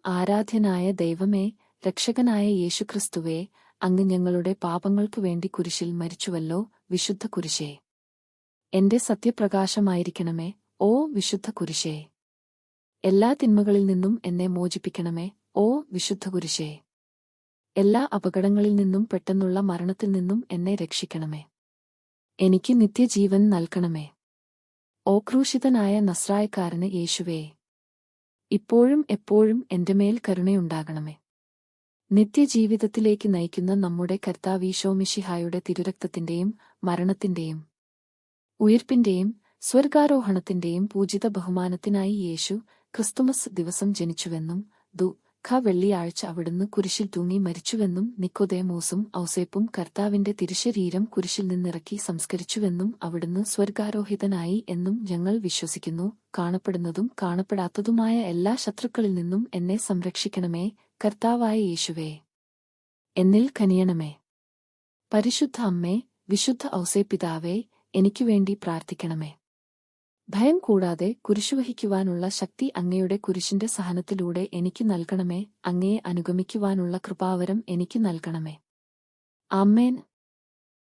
ആരാധ്യനായ ദൈവമേ, രക്ഷകനായ യേശുക്രിസ്തുവേ, അങ്ങ് ഞങ്ങളുടെ പാപങ്ങൾക്കു വേണ്ടി കുരിശിൽ മരിച്ചുവല്ലോ. വിശുദ്ധ കുരിശേ, എന്റെ സത്യപ്രകാശമായിരിക്കണമേ. ഓ വിശുദ്ധ കുരിശേ, എല്ലാ തിന്മകളിൽ നിന്നും എന്നെ മോചിപ്പിക്കണമേ. ഓ വിശുദ്ധ കുരിശേ, എല്ലാ അപകടങ്ങളിൽ നിന്നും പെട്ടെന്നുള്ള മരണത്തിൽ നിന്നും എന്നെ രക്ഷിക്കണമേ. എനിക്ക് നിത്യജീവൻ നൽകണമേ. ഓ ക്രൂശിതനായ നസ്രായക്കാരന് യേശുവേ, ഇപ്പോഴും എപ്പോഴും എന്റെ മേൽ കരുണയുണ്ടാകണമേ. നിത്യജീവിതത്തിലേക്ക് നയിക്കുന്ന നമ്മുടെ കർത്താവീശോമിശിഹായുടെ തിരുരക്തത്തിന്റെയും മരണത്തിന്റെയും ഉയിർപ്പിന്റെയും സ്വർഗാരോഹണത്തിന്റെയും പൂജിത ബഹുമാനത്തിനായി യേശു ക്രിസ്തുമസ് ദിവസം ജനിച്ചുവെന്നും വെള്ളിയാഴ്ച അവിടുന്ന് കുരിശിൽ തൂങ്ങി മരിച്ചുവെന്നും നിക്കോദേമോസും ഔസേപ്പും കർത്താവിന്റെ തിരുശരീരം കുരിശിൽ നിന്നിറക്കി സംസ്കരിച്ചുവെന്നും അവിടുന്ന് സ്വർഗാരോഹിതനായി എന്നും ഞങ്ങൾ വിശ്വസിക്കുന്നു. കാണപ്പെടുന്നതും കാണപ്പെടാത്തതുമായ എല്ലാ ശത്രുക്കളിൽ നിന്നും എന്നെ സംരക്ഷിക്കണമേ. കർത്താവായ യേശുവേ, എന്നിൽ കനിയണമേ. പരിശുദ്ധ അമ്മേ, വിശുദ്ധ ഔസേപ്പിതാവേ, എനിക്കുവേണ്ടി പ്രാർത്ഥിക്കണമേ. ഭയം കൂടാതെ കുരിശുവഹിക്കുവാനുള്ള ശക്തി അങ്ങയുടെ കുരിശിന്റെ സഹനത്തിലൂടെ എനിക്ക് നൽകണമേ. അങ്ങയെ അനുഗമിക്കുവാനുള്ള കൃപാവരം എനിക്ക് നൽകണമേ. ആമേൻ.